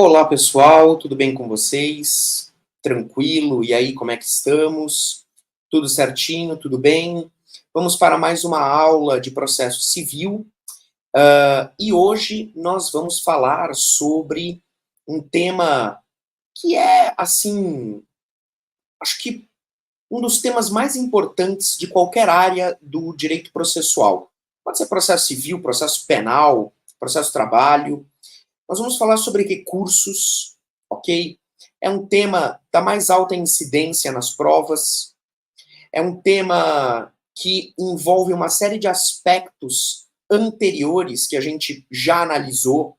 Olá, pessoal, tudo bem com vocês? Tranquilo? E aí, como é que estamos? Tudo certinho? Tudo bem? Vamos para mais uma aula de processo civil. E hoje nós vamos falar sobre um tema que é, assim, acho que um dos temas mais importantes de qualquer área do direito processual. Pode ser processo civil, processo penal, processo trabalho. Nós vamos falar sobre recursos, ok? É um tema da mais alta incidência nas provas, é um tema que envolve uma série de aspectos anteriores que a gente já analisou,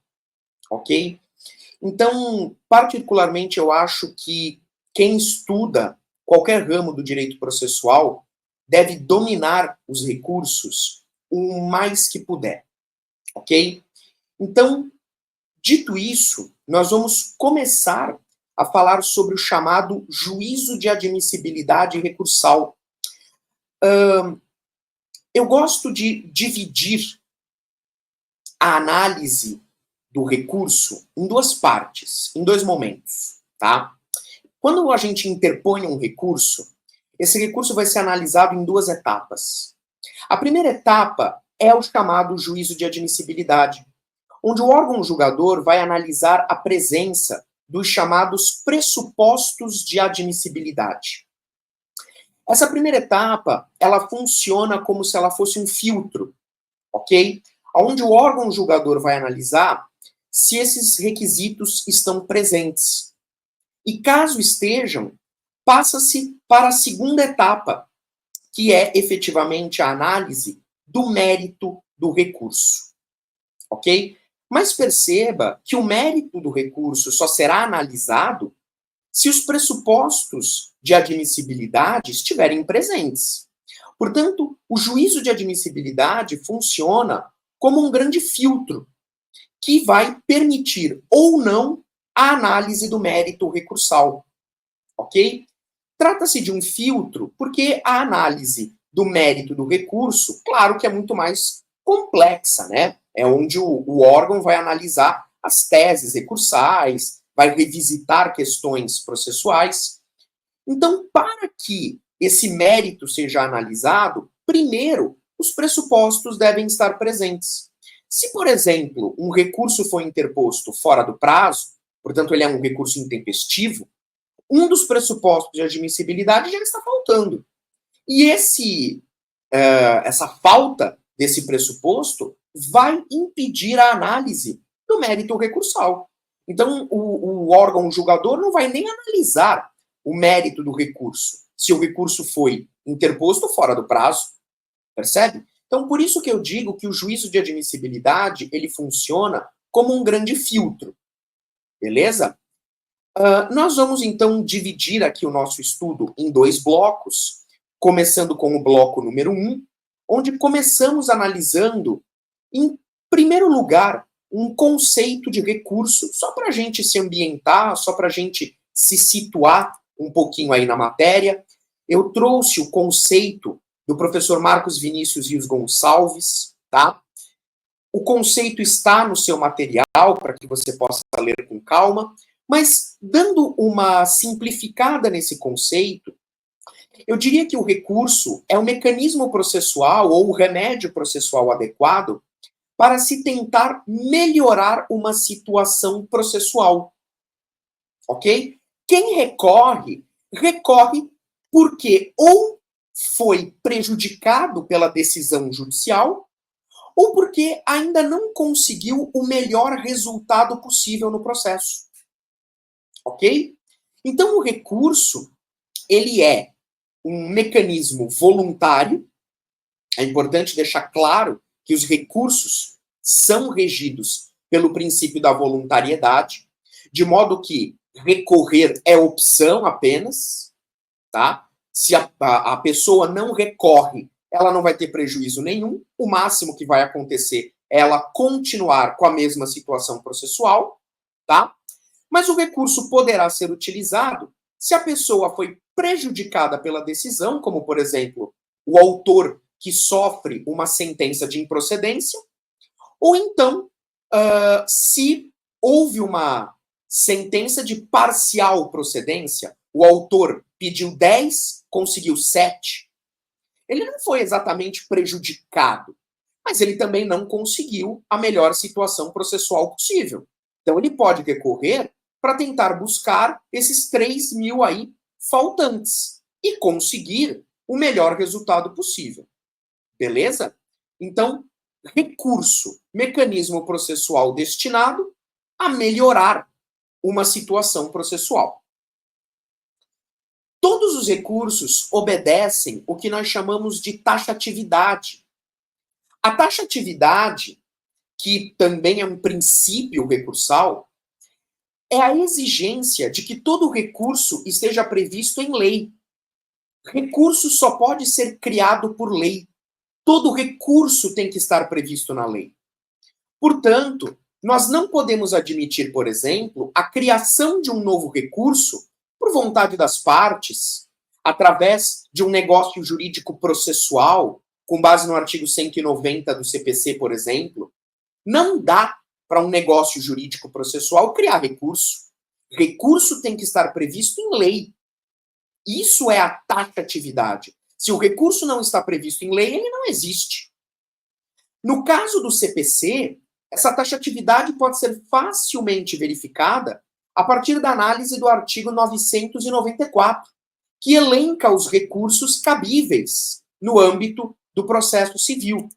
ok? Então, particularmente, eu acho que quem estuda qualquer ramo do direito processual deve dominar os recursos o mais que puder, ok? Então, dito isso, nós vamos começar a falar sobre o chamado juízo de admissibilidade recursal. Eu gosto de dividir a análise do recurso em duas partes, em dois momentos, tá? Quando a gente interpõe um recurso, esse recurso vai ser analisado em duas etapas. A primeira etapa é o chamado juízo de admissibilidade, onde o órgão julgador vai analisar a presença dos chamados pressupostos de admissibilidade. Essa primeira etapa, ela funciona como se ela fosse um filtro, ok? Onde o órgão julgador vai analisar se esses requisitos estão presentes. E caso estejam, passa-se para a segunda etapa, que é efetivamente a análise do mérito do recurso, ok? Mas perceba que o mérito do recurso só será analisado se os pressupostos de admissibilidade estiverem presentes. Portanto, o juízo de admissibilidade funciona como um grande filtro que vai permitir ou não a análise do mérito recursal, ok? Trata-se de um filtro porque a análise do mérito do recurso, claro que é muito mais complexa, né? É onde o órgão vai analisar as teses recursais, vai revisitar questões processuais. Então, para que esse mérito seja analisado, primeiro, os pressupostos devem estar presentes. Se, por exemplo, um recurso foi interposto fora do prazo, portanto, ele é um recurso intempestivo, um dos pressupostos de admissibilidade já está faltando. E essa falta desse pressuposto vai impedir a análise do mérito recursal. Então, o órgão julgador não vai nem analisar o mérito do recurso, se o recurso foi interposto fora do prazo, percebe? Então, por isso que eu digo que o juízo de admissibilidade, ele funciona como um grande filtro, beleza? Nós vamos, então, dividir aqui o nosso estudo em dois blocos, começando com o bloco número 1, onde começamos analisando, em primeiro lugar, um conceito de recurso, só para a gente se ambientar, só para a gente se situar um pouquinho aí na matéria. Eu trouxe o conceito do professor Marcos Vinícius Rios Gonçalves, tá? O conceito está no seu material, para que você possa ler com calma, mas dando uma simplificada nesse conceito, eu diria que o recurso é o mecanismo processual ou o remédio processual adequado para se tentar melhorar uma situação processual. Ok? Quem recorre, recorre porque ou foi prejudicado pela decisão judicial, ou porque ainda não conseguiu o melhor resultado possível no processo. Ok? Então, o recurso, ele é um mecanismo voluntário. É importante deixar claro que os recursos são regidos pelo princípio da voluntariedade, de modo que recorrer é opção apenas, tá? Se a pessoa não recorre, ela não vai ter prejuízo nenhum. O máximo que vai acontecer é ela continuar com a mesma situação processual, tá? Mas o recurso poderá ser utilizado se a pessoa foi prejudicada pela decisão, como, por exemplo, o autor que sofre uma sentença de improcedência, ou então, se houve uma sentença de parcial procedência, o autor pediu 10, conseguiu 7, ele não foi exatamente prejudicado, mas ele também não conseguiu a melhor situação processual possível. Então ele pode recorrer para tentar buscar esses 3.000 aí faltantes e conseguir o melhor resultado possível. Beleza? Então, recurso, mecanismo processual destinado a melhorar uma situação processual. Todos os recursos obedecem o que nós chamamos de taxatividade. A taxatividade, que também é um princípio recursal, é a exigência de que todo recurso esteja previsto em lei. Recurso só pode ser criado por lei. Todo recurso tem que estar previsto na lei. Portanto, nós não podemos admitir, por exemplo, a criação de um novo recurso por vontade das partes, através de um negócio jurídico processual, com base no artigo 190 do CPC, por exemplo. Não dá para um negócio jurídico processual criar recurso. Recurso tem que estar previsto em lei. Isso é a taxatividade. Se o recurso não está previsto em lei, ele não existe. No caso do CPC, essa taxatividade pode ser facilmente verificada a partir da análise do artigo 994, que elenca os recursos cabíveis no âmbito do processo civil.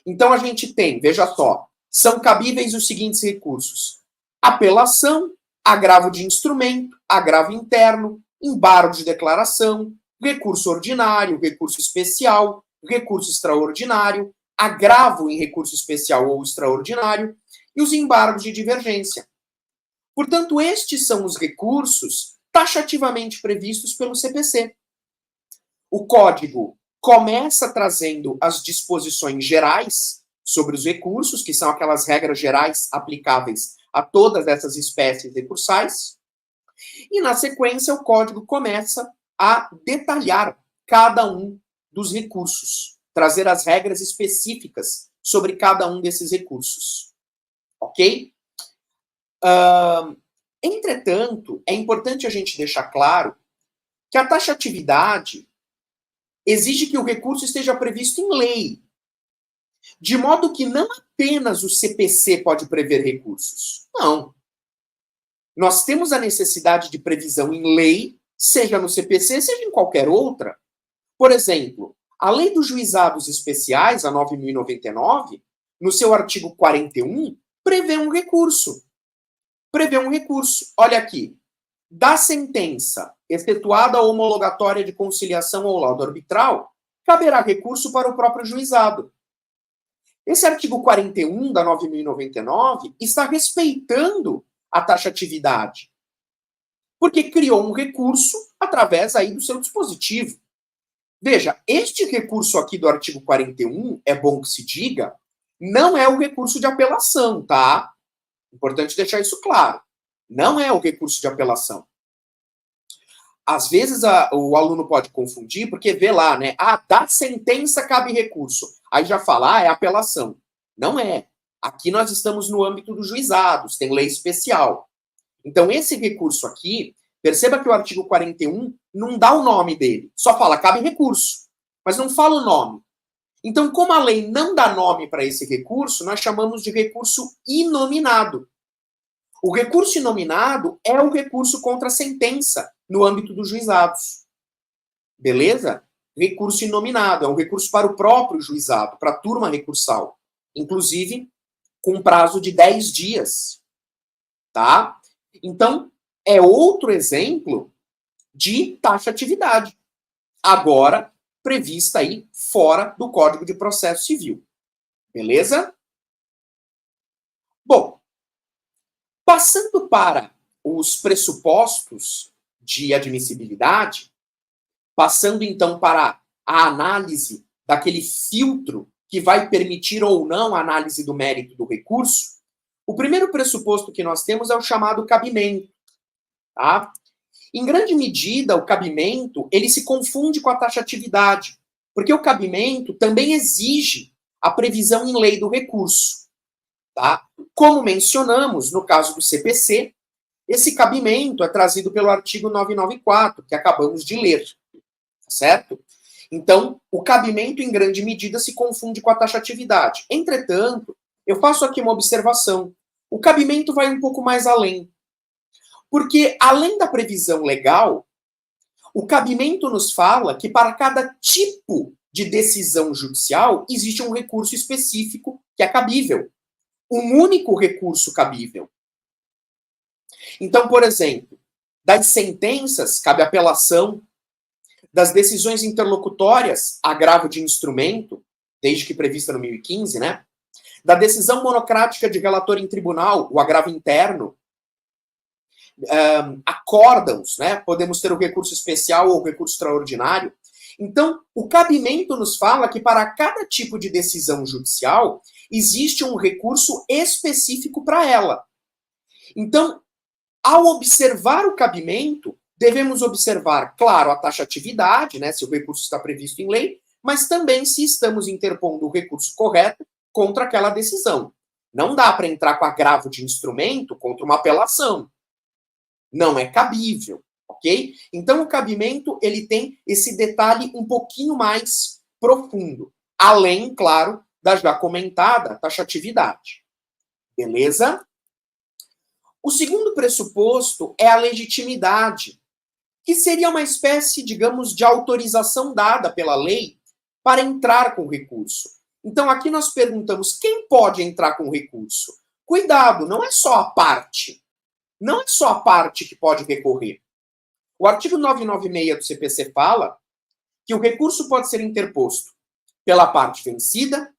Então a gente tem, veja só, são cabíveis os seguintes recursos: apelação, agravo de instrumento, agravo interno, embargo de declaração, recurso ordinário, recurso especial, recurso extraordinário, agravo em recurso especial ou extraordinário e os embargos de divergência. Portanto, estes são os recursos taxativamente previstos pelo CPC. O Código começa trazendo as disposições gerais sobre os recursos, que são aquelas regras gerais aplicáveis a todas essas espécies recursais, e na sequência o Código começa a detalhar cada um dos recursos, trazer as regras específicas sobre cada um desses recursos. Ok? Entretanto, é importante a gente deixar claro que a taxatividade exige que o recurso esteja previsto em lei, de modo que não apenas o CPC pode prever recursos. Não. Nós temos a necessidade de previsão em lei, seja no CPC, seja em qualquer outra. Por exemplo, a Lei dos Juizados Especiais, a 9.099, no seu artigo 41, prevê um recurso. Olha aqui. Da sentença efetuada a homologatória de conciliação ou laudo arbitral, caberá recurso para o próprio juizado. Esse artigo 41 da 9.099 está respeitando a taxatividade, porque criou um recurso através aí do seu dispositivo. Veja, este recurso aqui do artigo 41, é bom que se diga, não é o recurso de apelação, tá? Importante deixar isso claro. Não é o recurso de apelação. Às vezes o aluno pode confundir, porque vê lá, né? Da sentença cabe recurso. Aí já fala, é apelação. Não é. Aqui nós estamos no âmbito dos juizados, tem lei especial. Então, esse recurso aqui, perceba que o artigo 41 não dá o nome dele, só fala cabe recurso, mas não fala o nome. Então, como a lei não dá nome para esse recurso, nós chamamos de recurso inominado. O recurso inominado é o recurso contra a sentença no âmbito dos juizados. Beleza? Recurso inominado, é um recurso para o próprio juizado, para a turma recursal. Inclusive, com prazo de 10 dias. Tá? Então, é outro exemplo de taxatividade. Agora, prevista aí fora do Código de Processo Civil. Beleza? Bom, passando para os pressupostos de admissibilidade, passando então para a análise daquele filtro que vai permitir ou não a análise do mérito do recurso, o primeiro pressuposto que nós temos é o chamado cabimento. Tá? Em grande medida, o cabimento ele se confunde com a taxatividade, porque o cabimento também exige a previsão em lei do recurso. Tá? Como mencionamos, no caso do CPC, Esse cabimento é trazido pelo artigo 994, que acabamos de ler, certo? Então, o cabimento, em grande medida, se confunde com a taxatividade. Entretanto, eu faço aqui uma observação. O cabimento vai um pouco mais além. Porque, além da previsão legal, o cabimento nos fala que para cada tipo de decisão judicial existe um recurso específico que é cabível. Um único recurso cabível. Então, por exemplo, das sentenças cabe apelação, das decisões interlocutórias, agravo de instrumento, desde que prevista no 1015, né? Da decisão monocrática de relator em tribunal, o agravo interno, acórdãos, né? Podemos ter o recurso especial ou o recurso extraordinário. Então, o cabimento nos fala que para cada tipo de decisão judicial existe um recurso específico para ela. Então, ao observar o cabimento, devemos observar, claro, a taxatividade, né, se o recurso está previsto em lei, mas também se estamos interpondo o recurso correto contra aquela decisão. Não dá para entrar com agravo de instrumento contra uma apelação. Não é cabível, ok? Então, o cabimento, ele tem esse detalhe um pouquinho mais profundo, além, claro, da já comentada taxatividade. Beleza? O segundo pressuposto é a legitimidade, que seria uma espécie, digamos, de autorização dada pela lei para entrar com recurso. Então, aqui nós perguntamos quem pode entrar com recurso. Cuidado, não é só a parte. Não é só a parte que pode recorrer. O artigo 996 do CPC fala que o recurso pode ser interposto pela parte vencida,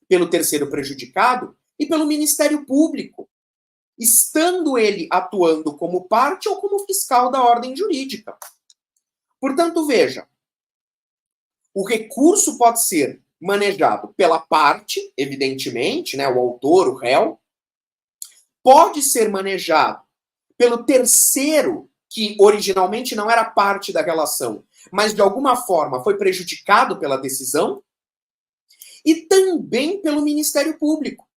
pelo terceiro prejudicado e pelo Ministério Público, estando ele atuando como parte ou como fiscal da ordem jurídica. Portanto, veja, o recurso pode ser manejado pela parte, evidentemente, né, o autor, o réu, pode ser manejado pelo terceiro, que originalmente não era parte da relação, mas de alguma forma foi prejudicado pela decisão, e também pelo Ministério Público.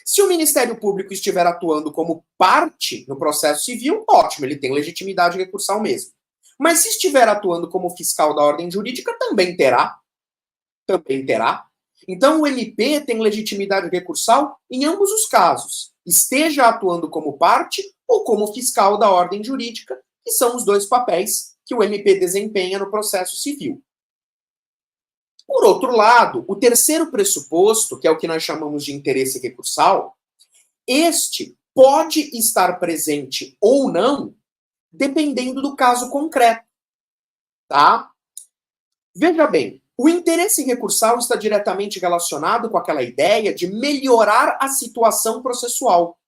Se o Ministério Público estiver atuando como parte no processo civil, ótimo, ele tem legitimidade recursal mesmo. Mas se estiver atuando como fiscal da ordem jurídica, também terá. Também terá. Então, o MP tem legitimidade recursal em ambos os casos, esteja atuando como parte ou como fiscal da ordem jurídica, que são os dois papéis que o MP desempenha no processo civil. Por outro lado, o terceiro pressuposto, que é o que nós chamamos de interesse recursal, este pode estar presente ou não, dependendo do caso concreto. Tá? Veja bem, o interesse recursal está diretamente relacionado com aquela ideia de melhorar a situação processual.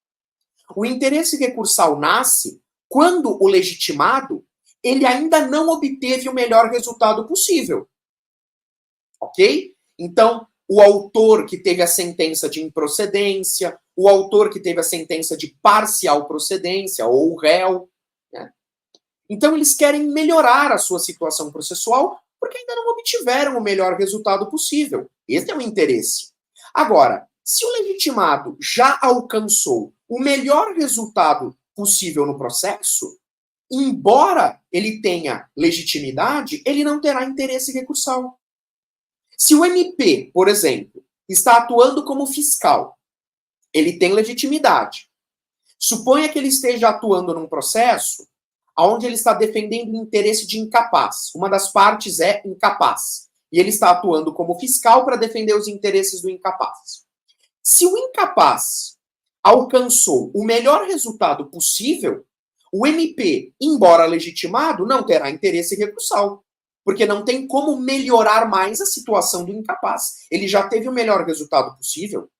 O interesse recursal nasce quando o legitimado ele ainda não obteve o melhor resultado possível. Ok? Então, o autor que teve a sentença de improcedência, o autor que teve a sentença de parcial procedência, ou o réu. Né? Então, eles querem melhorar a sua situação processual porque ainda não obtiveram o melhor resultado possível. Esse é o interesse. Agora, se o legitimado já alcançou o melhor resultado possível no processo, embora ele tenha legitimidade, ele não terá interesse recursal. Se o MP, por exemplo, está atuando como fiscal, ele tem legitimidade. Suponha que ele esteja atuando num processo onde ele está defendendo o interesse de incapaz. Uma das partes é incapaz. E ele está atuando como fiscal para defender os interesses do incapaz. Se o incapaz alcançou o melhor resultado possível, o MP, embora legitimado, não terá interesse recursal. Porque não tem como melhorar mais a situação do incapaz. Ele já teve o melhor resultado possível.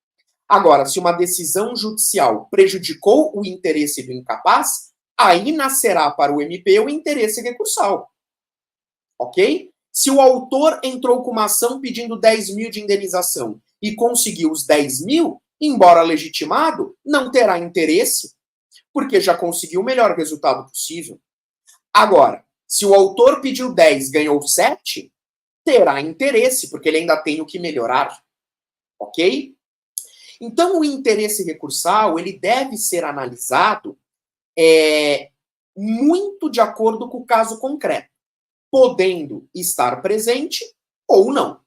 Agora, se uma decisão judicial prejudicou o interesse do incapaz, aí nascerá para o MP o interesse recursal. Ok? Se o autor entrou com uma ação pedindo 10 mil de indenização e conseguiu os 10 mil, embora legitimado, não terá interesse, porque já conseguiu o melhor resultado possível. Agora, se o autor pediu 10 e ganhou 7, terá interesse, porque ele ainda tem o que melhorar. Ok? Então, o interesse recursal, ele deve ser analisado muito de acordo com o caso concreto, podendo estar presente ou não,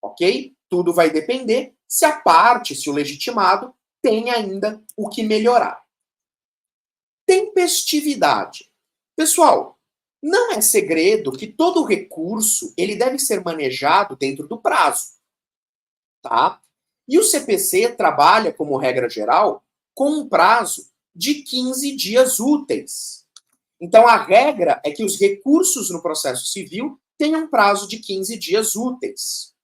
ok? Tudo vai depender se a parte, se o legitimado, tem ainda o que melhorar. Tempestividade. Pessoal, não é segredo que todo recurso ele deve ser manejado dentro do prazo, tá? E o CPC trabalha, como regra geral, com um prazo de 15 dias úteis. Então, a regra é que os recursos no processo civil tenham um prazo de 15 dias úteis.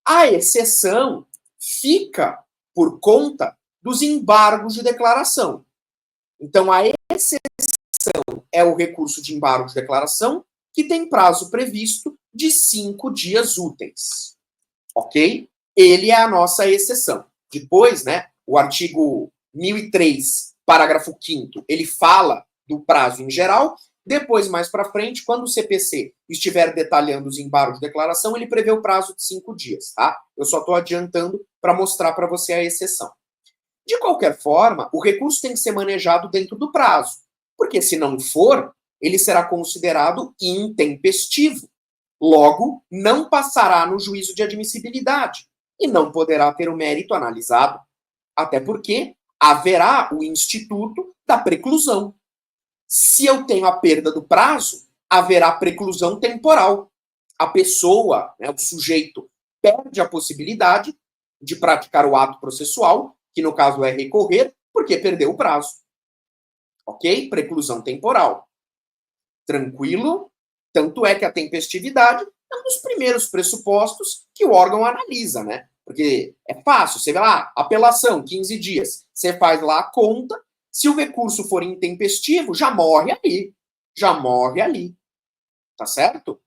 A exceção fica por conta dos embargos de declaração. Então, a exceção é o recurso de embargo de declaração, que tem prazo previsto de 5 dias úteis. Ok? Ele é a nossa exceção. Depois, né, o artigo 1003, parágrafo 5º, ele fala do prazo em geral. Depois, mais para frente, quando o CPC estiver detalhando os embargos de declaração, ele prevê o prazo de 5 dias, tá? Eu só estou adiantando para mostrar para você a exceção. De qualquer forma, o recurso tem que ser manejado dentro do prazo, porque se não for, ele será considerado intempestivo. Logo, não passará no juízo de admissibilidade e não poderá ter o mérito analisado, até porque haverá o instituto da preclusão. Se eu tenho a perda do prazo, haverá preclusão temporal. A pessoa, né, o sujeito, perde a possibilidade de praticar o ato processual, que no caso é recorrer, porque perdeu o prazo. Ok? Preclusão temporal. Tranquilo? Tanto é que a tempestividade é um dos primeiros pressupostos que o órgão analisa, né? Porque é fácil, você vê lá, apelação, 15 dias. Você faz lá a conta, se o recurso for intempestivo, já morre ali. Já morre ali. Tá certo?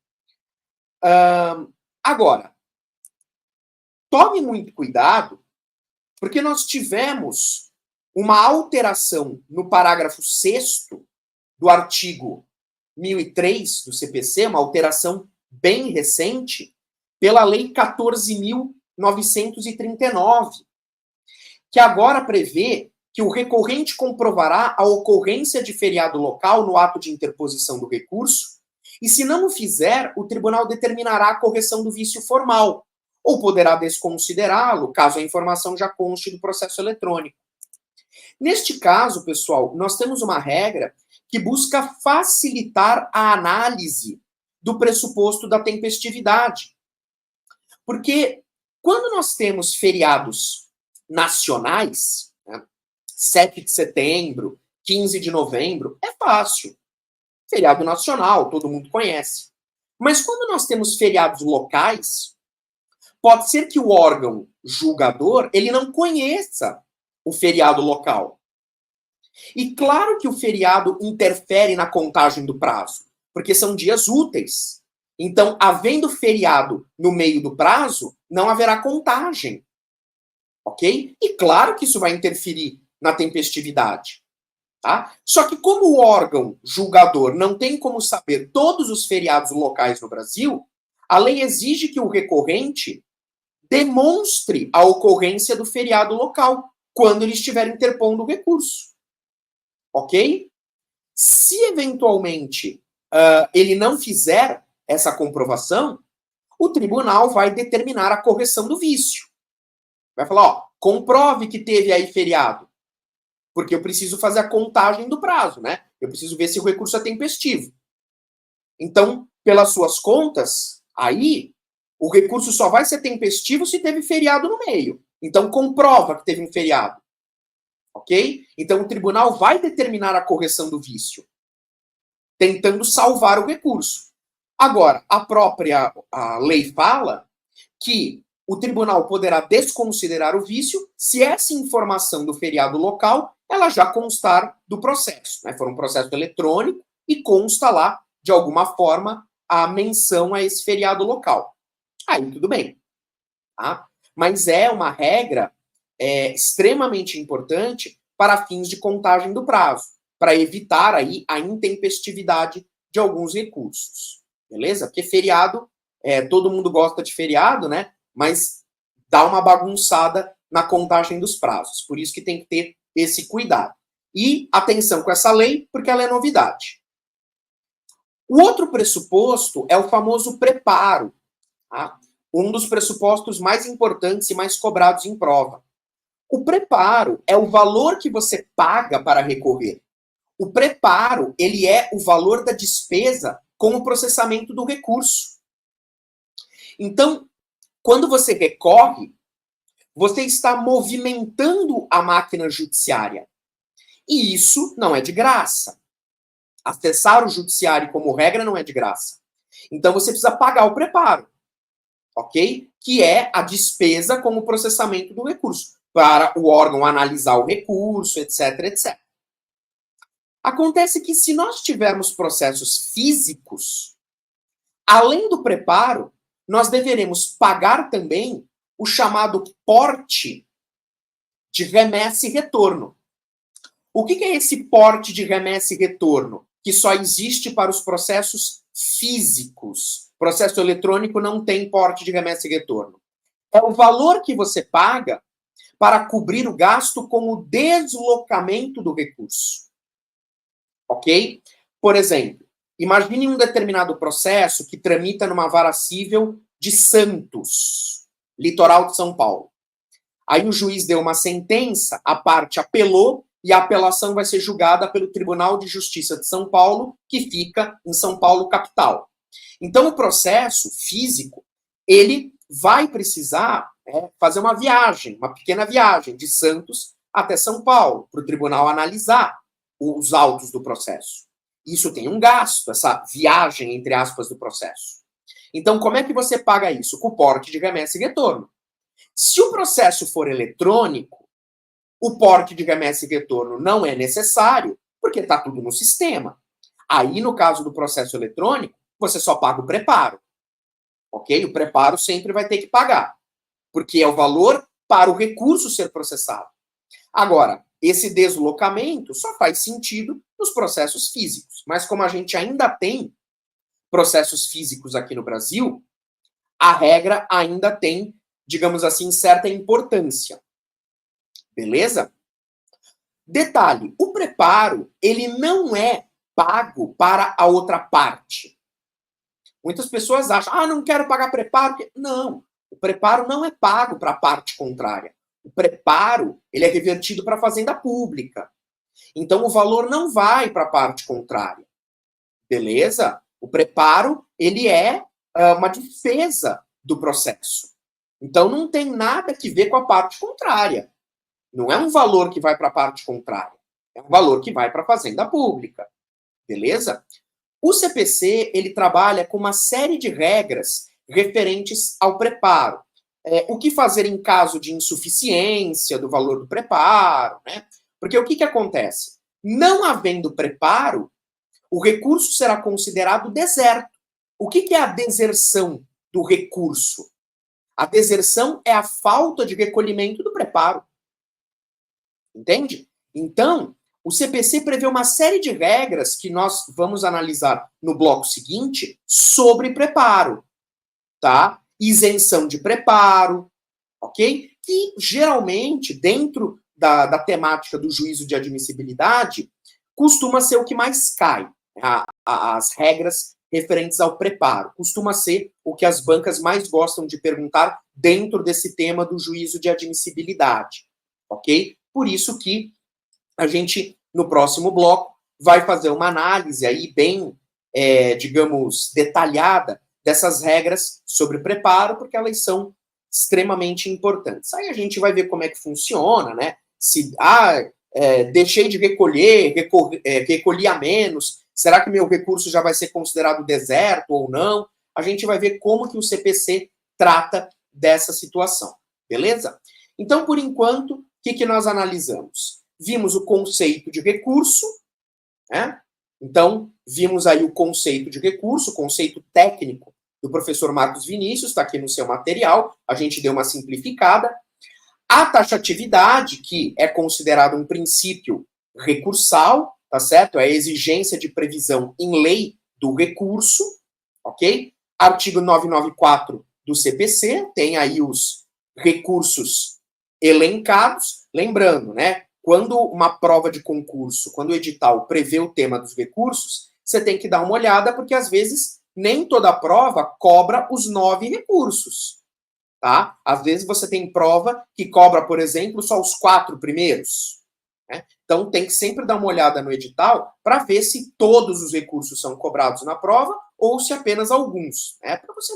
Agora, tome muito cuidado, porque nós tivemos uma alteração no parágrafo 6º do artigo 1003 do CPC, uma alteração bem recente, pela Lei 14.939, que agora prevê que o recorrente comprovará a ocorrência de feriado local no ato de interposição do recurso, e se não o fizer, o tribunal determinará a correção do vício formal, ou poderá desconsiderá-lo, caso a informação já conste do processo eletrônico. Neste caso, pessoal, nós temos uma regra que busca facilitar a análise do pressuposto da tempestividade. Porque quando nós temos feriados nacionais, né, 7 de setembro, 15 de novembro, é fácil. Feriado nacional, todo mundo conhece. Mas quando nós temos feriados locais, pode ser que o órgão julgador ele não conheça o feriado local. E claro que o feriado interfere na contagem do prazo, porque são dias úteis. Então, havendo feriado no meio do prazo, não haverá contagem. Ok? E claro que isso vai interferir na tempestividade. Tá? Só que como o órgão julgador não tem como saber todos os feriados locais no Brasil, a lei exige que o recorrente demonstre a ocorrência do feriado local, quando ele estiver interpondo o recurso. Ok? Se eventualmente ele não fizer essa comprovação, o tribunal vai determinar a correção do vício. Vai falar, ó, comprove que teve aí feriado, porque eu preciso fazer a contagem do prazo, né? Eu preciso ver se o recurso é tempestivo. Então, pelas suas contas, aí o recurso só vai ser tempestivo se teve feriado no meio. Então, comprova que teve um feriado. Ok? Então, o tribunal vai determinar a correção do vício, tentando salvar o recurso. Agora, a lei fala que o tribunal poderá desconsiderar o vício se essa informação do feriado local ela já constar do processo. Né? For um processo eletrônico e consta lá, de alguma forma, a menção a esse feriado local. Aí tudo bem. Tá? Mas é uma regra extremamente importante para fins de contagem do prazo, para evitar aí a intempestividade de alguns recursos. Beleza? Porque feriado, todo mundo gosta de feriado, né? Mas dá uma bagunçada na contagem dos prazos. Por isso que tem que ter esse cuidado. E atenção com essa lei, porque ela é novidade. O outro pressuposto é o famoso preparo, tá? Um dos pressupostos mais importantes e mais cobrados em prova. O preparo é o valor que você paga para recorrer. O preparo, ele é o valor da despesa com o processamento do recurso. Então, quando você recorre, você está movimentando a máquina judiciária. E isso não é de graça. Acessar o judiciário como regra não é de graça. Então você precisa pagar o preparo, ok? Que é a despesa com o processamento do recurso, para o órgão analisar o recurso, etc, etc. Acontece que se nós tivermos processos físicos, além do preparo, nós deveremos pagar também o chamado porte de remessa e retorno. O que é esse porte de remessa e retorno? Que só existe para os processos físicos. Processo eletrônico não tem porte de remessa e retorno. É o valor que você paga para cobrir o gasto com o deslocamento do recurso. Ok? Por exemplo, imagine um determinado processo que tramita numa vara cível de Santos, litoral de São Paulo. Aí o juiz deu uma sentença, a parte apelou, e a apelação vai ser julgada pelo Tribunal de Justiça de São Paulo, que fica em São Paulo, capital. Então, o processo físico, ele vai precisar fazer uma viagem, uma pequena viagem, de Santos até São Paulo, para o tribunal analisar os autos do processo. Isso tem um gasto, essa viagem, entre aspas, do processo. Então, como é que você paga isso? Com o porte de remessa e retorno. Se o processo for eletrônico, o porte de remessa e retorno não é necessário, porque está tudo no sistema. Aí, no caso do processo eletrônico, você só paga o preparo. Ok? O preparo sempre vai ter que pagar, porque é o valor para o recurso ser processado. Agora, esse deslocamento só faz sentido nos processos físicos. Mas como a gente ainda tem processos físicos aqui no Brasil, a regra ainda tem, digamos assim, certa importância. Beleza? Detalhe, o preparo, ele não é pago para a outra parte. Muitas pessoas acham, não quero pagar preparo. Não, o preparo não é pago para a parte contrária. O preparo, ele é revertido para a fazenda pública. Então, o valor não vai para a parte contrária. Beleza? O preparo, ele é uma despesa do processo. Então, não tem nada que ver com a parte contrária. Não é um valor que vai para a parte contrária. É um valor que vai para a fazenda pública. Beleza? O CPC, ele trabalha com uma série de regras referentes ao preparo. O que fazer em caso de insuficiência do valor do preparo, né? Porque o que acontece? Não havendo preparo, o recurso será considerado deserto. O que é a deserção do recurso? A deserção é a falta de recolhimento do preparo. Entende? Então, o CPC prevê uma série de regras que nós vamos analisar no bloco seguinte sobre preparo, tá? Isenção de preparo, ok? Que geralmente, dentro da temática do juízo de admissibilidade, costuma ser o que mais cai. As regras referentes ao preparo. Costuma ser o que as bancas mais gostam de perguntar dentro desse tema do juízo de admissibilidade, ok? Por isso que a gente, no próximo bloco, vai fazer uma análise aí bem, digamos, detalhada dessas regras sobre preparo, porque elas são extremamente importantes. Aí a gente vai ver como é que funciona, né? Se, deixei de recolher, recolhi a menos, será que meu recurso já vai ser considerado deserto ou não? A gente vai ver como que o CPC trata dessa situação, beleza? Então, por enquanto, o que nós analisamos? Vimos o conceito de recurso, né? Então, vimos aí o conceito de recurso, o conceito técnico do professor Marcos Vinícius, está aqui no seu material, a gente deu uma simplificada. A taxatividade, que é considerado um princípio recursal, tá certo? É a exigência de previsão em lei do recurso, ok? Artigo 994 do CPC, tem aí os recursos elencados, lembrando, né? quando uma prova de concurso, quando o edital prevê o tema dos recursos, você tem que dar uma olhada, porque às vezes nem toda prova cobra os 9 recursos, tá? Às vezes você tem prova que cobra, por exemplo, só os 4 primeiros, né? Então tem que sempre dar uma olhada no edital para ver se todos os recursos são cobrados na prova ou se apenas alguns, né? Para você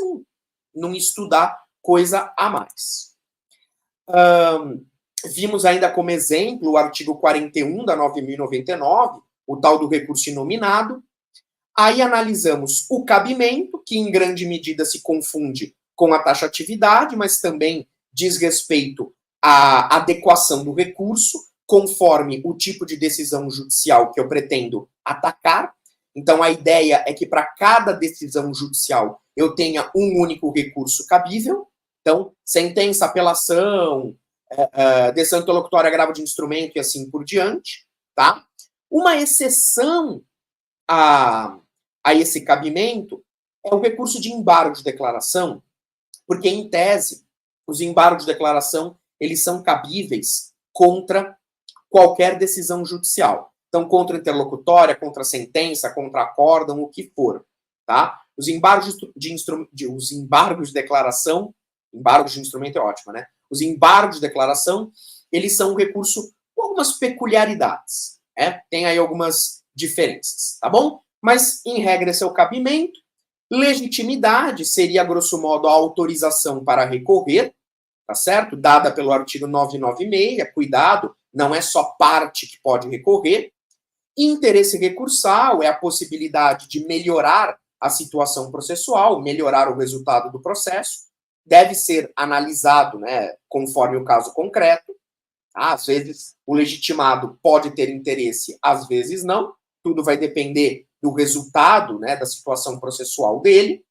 não estudar coisa a mais. Vimos ainda como exemplo o artigo 41 da 9.099, o tal do recurso inominado. Aí analisamos o cabimento, que em grande medida se confunde com a taxatividade, mas também diz respeito à adequação do recurso, conforme o tipo de decisão judicial que eu pretendo atacar. Então, a ideia é que para cada decisão judicial eu tenha um único recurso cabível. Então, sentença, apelação, decisão interlocutória, agravo de instrumento e assim por diante, tá? Uma exceção a esse cabimento é o recurso de embargo de declaração, porque, em tese, os embargos de declaração eles são cabíveis contra qualquer decisão judicial. Então, contra interlocutória, contra sentença, contra acórdão, o que for, tá? Os embargos os embargos de declaração, embargos de instrumento é ótimo, né? Os embargos de declaração, eles são um recurso com algumas peculiaridades, né? Tem aí algumas diferenças, tá bom? Mas, em regra, esse é o cabimento. Legitimidade seria, grosso modo, a autorização para recorrer, tá certo? Dada pelo artigo 996, cuidado, não é só parte que pode recorrer. Interesse recursal é a possibilidade de melhorar a situação processual, melhorar o resultado do processo. Deve ser analisado, né, conforme o caso concreto. Às vezes, o legitimado pode ter interesse, às vezes não. Tudo vai depender do resultado, né, da situação processual dele.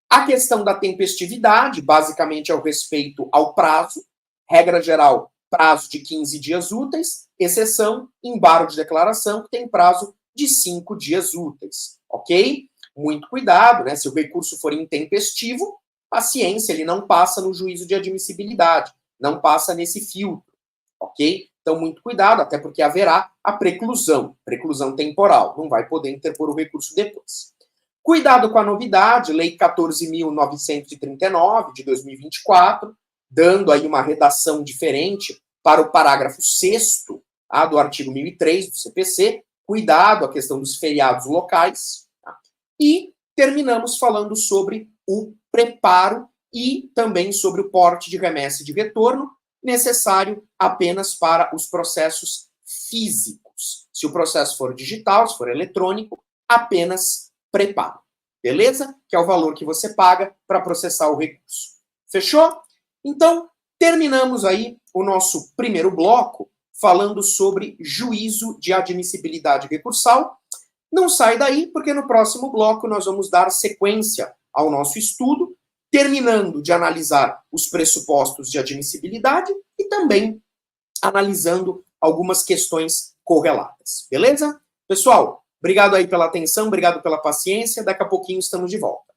A questão da tempestividade, basicamente, é o respeito ao prazo. Regra geral, prazo de 15 dias úteis, exceção, embargo de declaração, que tem prazo de 5 dias úteis, ok? Muito cuidado, né? Se o recurso for intempestivo, paciência, ele não passa no juízo de admissibilidade, não passa nesse filtro, ok? Então, muito cuidado, até porque haverá a preclusão temporal, não vai poder interpor o recurso depois. Cuidado com a novidade, Lei 14.939, de 2024, dando aí uma redação diferente para o parágrafo 6º, tá, do artigo 1003 do CPC. Cuidado a questão dos feriados locais. Tá? E terminamos falando sobre o preparo e também sobre o porte de remessa e de retorno, necessário apenas para os processos físicos. Se o processo for digital, se for eletrônico, apenas preparo. Beleza? Que é o valor que você paga para processar o recurso. Fechou? Então, terminamos aí o nosso primeiro bloco falando sobre juízo de admissibilidade recursal. Não sai daí, porque no próximo bloco nós vamos dar sequência ao nosso estudo, terminando de analisar os pressupostos de admissibilidade e também analisando algumas questões correlatas. Beleza? Pessoal, obrigado aí pela atenção, obrigado pela paciência. Daqui a pouquinho estamos de volta.